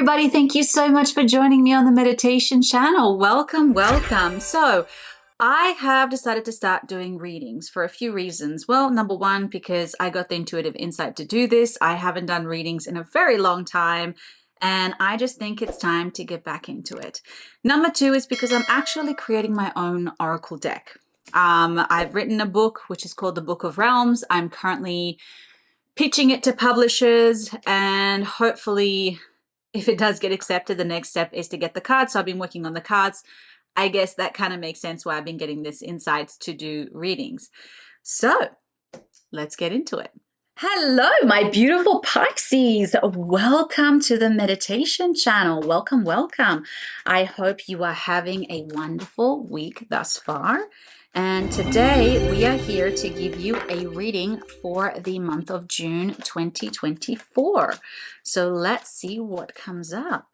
everybody. Thank you so much for joining me on the meditation channel. Welcome, welcome. So I have decided to start doing readings for a few reasons. Well, number one, because I got the intuitive insight to do this. I haven't done readings in a very long time, and I just think it's time to get back into it. Number two is because I'm actually creating my own oracle deck. I've written a book, which is called The Book of Realms. I'm currently pitching it to publishers, and hopefully if it does get accepted, the next step is to get the cards. So I've been working on the cards. I guess that kind of makes sense why I've been getting this insights to do readings. So let's get into it. Hello, my beautiful Pisces. Welcome to the meditation channel. Welcome, welcome. I hope you are having a wonderful week thus far. And today we are here to give you a reading for the month of June 2024. So let's see what comes up.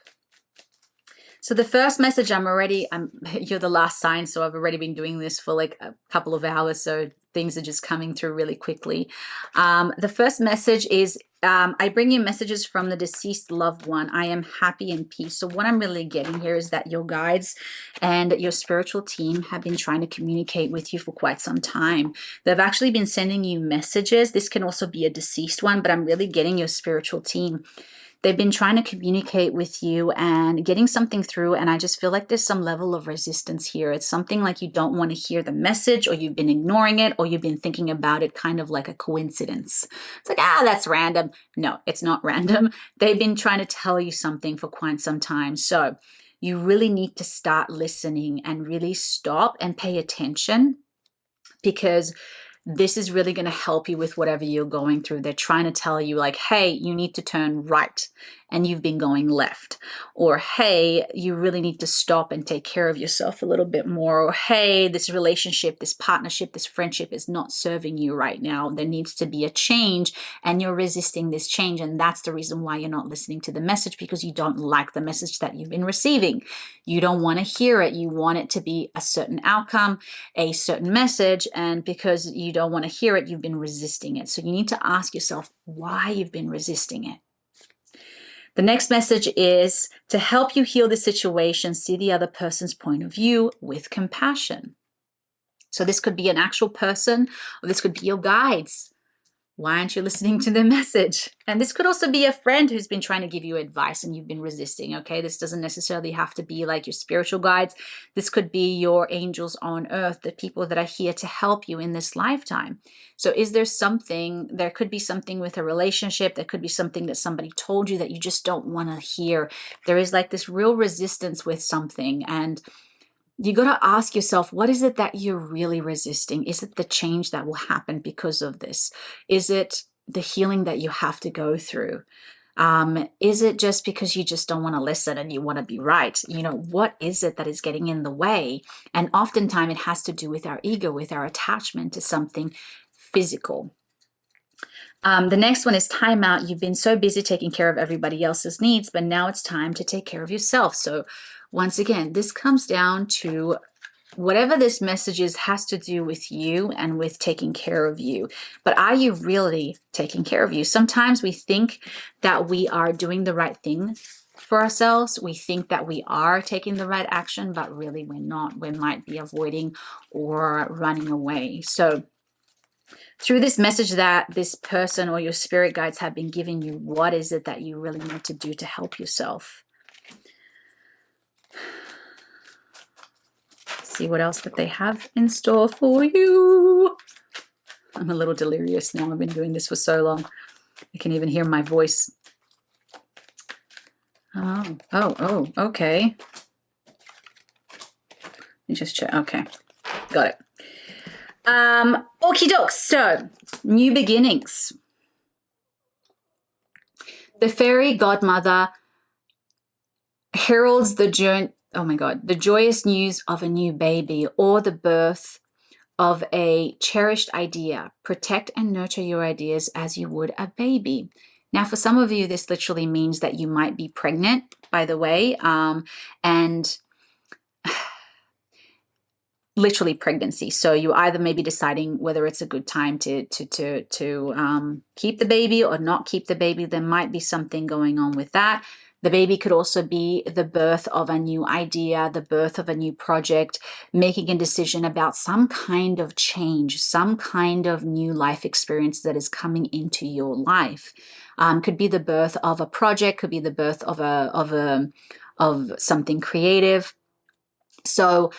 So the first message, you're the last sign, so I've already been doing this for like a couple of hours, so things are just coming through really quickly. The first message is, I bring you messages from the deceased loved one. I am happy and peace. So what I'm really getting here is that your guides and your spiritual team have been trying to communicate with you for quite some time. They've actually been sending you messages. This can also be a deceased one, but I'm really getting your spiritual team. They've been trying to communicate with you and getting something through, and I just feel like there's some level of resistance here. It's something like you don't want to hear the message, or you've been ignoring it, or you've been thinking about it kind of like a coincidence. It's like, that's random. No, it's not random. They've been trying to tell you something for quite some time. So you really need to start listening and really stop and pay attention, because this is really going to help you with whatever you're going through. They're trying to tell you like, hey, you need to turn right and you've been going left. Or, hey, you really need to stop and take care of yourself a little bit more. Or, hey, this relationship, this partnership, this friendship is not serving you right now. There needs to be a change, and you're resisting this change. And that's the reason why you're not listening to the message, because you don't like the message that you've been receiving. You don't want to hear it. You want it to be a certain outcome, a certain message. And because you don't want to hear it, you've been resisting it. So you need to ask yourself why you've been resisting it. The next message is to help you heal the situation, see the other person's point of view with compassion. So this could be an actual person, or this could be your guides. Why aren't you listening to the message? And this could also be a friend who's been trying to give you advice and you've been resisting, okay? This doesn't necessarily have to be like your spiritual guides. This could be your angels on earth, the people that are here to help you in this lifetime. So is there something, there could be something with a relationship, there could be something that somebody told you that you just don't want to hear. There is like this real resistance with something, and you got to ask yourself, what is it that you're really resisting? Is it the change that will happen because of this? Is it the healing that you have to go through? Is it just because you just don't want to listen and you want to be right? You know, what is it that is getting in the way? And oftentimes it has to do with our ego, with our attachment to something physical. The next one is time out. You've been so busy taking care of everybody else's needs, but now it's time to take care of yourself. So once again, this comes down to whatever this message is, has to do with you and with taking care of you. But are you really taking care of you? Sometimes we think that we are doing the right thing for ourselves. We think that we are taking the right action, but really we're not. We might be avoiding or running away. So through this message that this person or your spirit guides have been giving you, what is it that you really need to do to help yourself? See what else that they have in store for you. I'm a little delirious now. I've been doing this for so long. I can even hear my voice. Oh, okay. Let me just check. Okay, got it. Okie doke. So, new beginnings. The fairy godmother heralds the joyous news of a new baby, or the birth of a cherished idea. Protect and nurture your ideas as you would a baby. Now, for some of you, this literally means that you might be pregnant, by the way, and literally pregnancy. So you either may be deciding whether it's a good time to keep the baby or not keep the baby. There might be something going on with that. The baby could also be the birth of a new idea, the birth of a new project, making a decision about some kind of change, some kind of new life experience that is coming into your life. Could be the birth of a project, could be the birth of something creative. So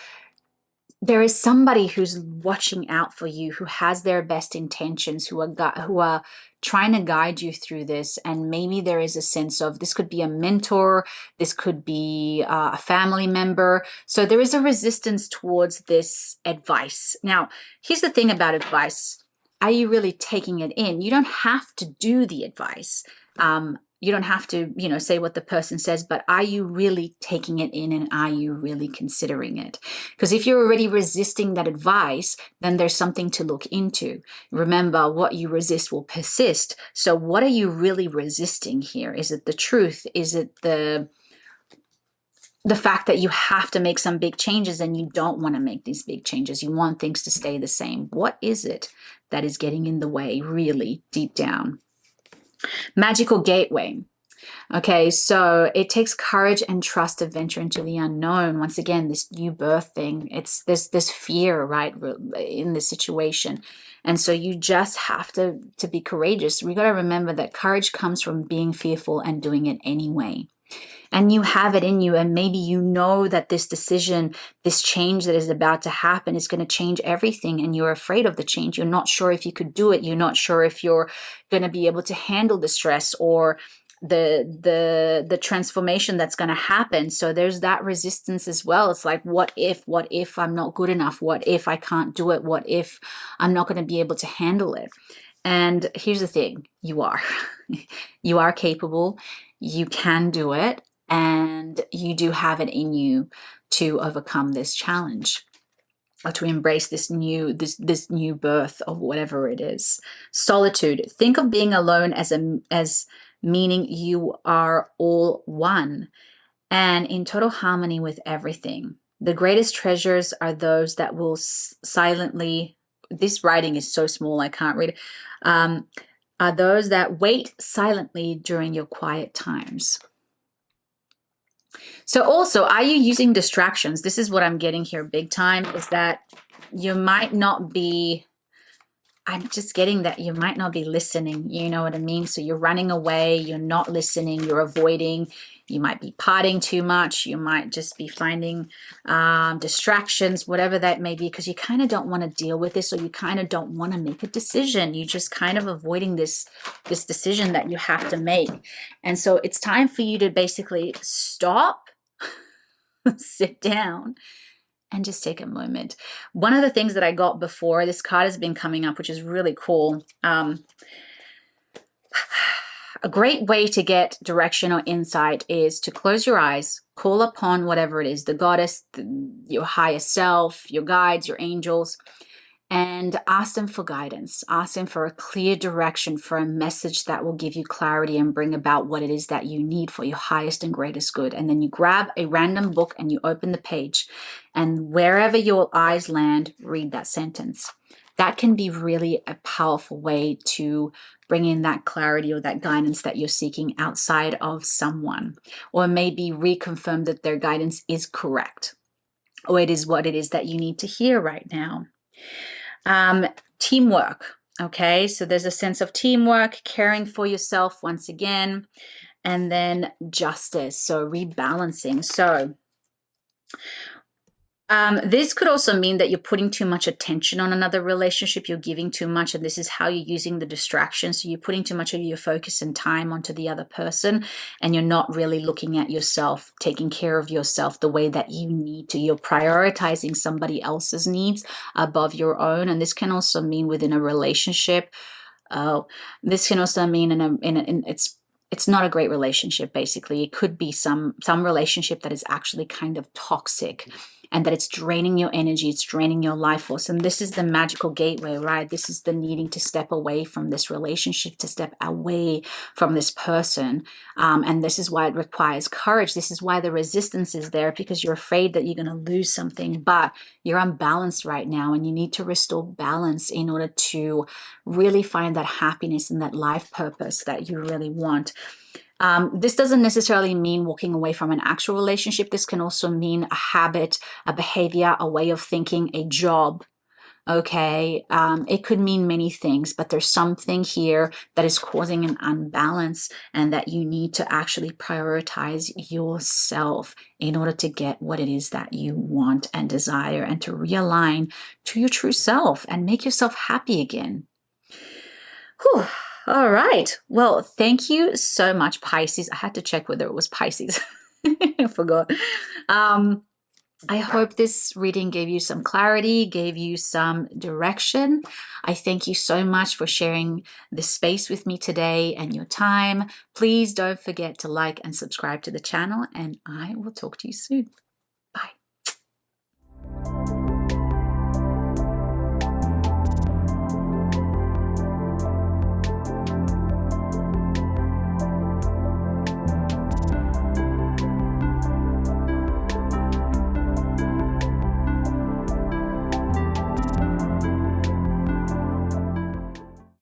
there is somebody who's watching out for you, who has their best intentions, who are trying to guide you through this. And maybe there is a sense of, this could be a mentor, this could be a family member. So there is a resistance towards this advice. Now, here's the thing about advice. Are you really taking it in? You don't have to do the advice. You don't have to, say what the person says, but are you really taking it in, and are you really considering it? Because if you're already resisting that advice, then there's something to look into. Remember, what you resist will persist. So what are you really resisting here? Is it the truth? Is it the fact that you have to make some big changes and you don't want to make these big changes? You want things to stay the same. What is it that is getting in the way, really deep down? Magical gateway. Okay, so it takes courage and trust to venture into the unknown. Once again, this new birth thing, it's this fear, right, in this situation. And so you just have to be courageous. We got to remember that courage comes from being fearful and doing it anyway. And you have it in you, and maybe you know that this decision, this change that is about to happen is going to change everything, and you're afraid of the change. You're not sure if you could do it. You're not sure if you're going to be able to handle the stress or the transformation that's going to happen. So there's that resistance as well. It's like, what if I'm not good enough? What if I can't do it? What if I'm not going to be able to handle it? And here's the thing, you are. You are capable. You can do it, and you do have it in you to overcome this challenge, or to embrace this new birth of whatever it is. Solitude. Think of being alone as meaning you are all one and in total harmony with everything. The greatest treasures are those that will silently, this writing is so small I can't read it, are those that wait silently during your quiet times. So also, are you using distractions? This is what I'm getting here big time, is that you might not be, I'm just getting that you might not be listening. You know what I mean? So you're running away, you're not listening, you're avoiding. You might be partying too much. You might just be finding distractions, whatever that may be, because you kind of don't want to deal with this, or you kind of don't want to make a decision. You're just kind of avoiding this decision that you have to make. And so it's time for you to basically stop, sit down, and just take a moment. One of the things that I got before, this card has been coming up, which is really cool. A great way to get direction or insight is to close your eyes, call upon whatever it is, the goddess, your higher self, your guides, your angels, and ask them for guidance. Ask them for a clear direction, for a message that will give you clarity and bring about what it is that you need for your highest and greatest good. And then you grab a random book and you open the page, and wherever your eyes land, read that sentence. That can be really a powerful way to bring in that clarity or that guidance that you're seeking outside of someone, or maybe reconfirm that their guidance is correct, or it is what it is that you need to hear right now. Teamwork. Okay, so there's a sense of teamwork, caring for yourself once again, and then justice, so rebalancing. So this could also mean that you're putting too much attention on another relationship. You're giving too much, and this is how you're using the distraction. So you're putting too much of your focus and time onto the other person, and you're not really looking at yourself, taking care of yourself the way that you need to. You're prioritizing somebody else's needs above your own, and this can also mean within a relationship. This can also mean it's not a great relationship, basically. It could be some relationship that is actually kind of toxic, and that it's draining your energy, it's draining your life force. And this is the magical gateway, right? This is the needing to step away from this relationship, to step away from this person. And this is why it requires courage. This is why the resistance is there, because you're afraid that you're going to lose something, but you're unbalanced right now, and you need to restore balance in order to really find that happiness and that life purpose that you really want. This doesn't necessarily mean walking away from an actual relationship. This can also mean a habit, a behavior, a way of thinking, a job. Okay, it could mean many things, but there's something here that is causing an unbalance and that you need to actually prioritize yourself in order to get what it is that you want and desire, and to realign to your true self and make yourself happy again. Whew. All right. Well, thank you so much, Pisces. I had to check whether it was Pisces. I forgot. I hope this reading gave you some clarity, gave you some direction. I thank you so much for sharing this space with me today and your time. Please don't forget to like and subscribe to the channel, and I will talk to you soon.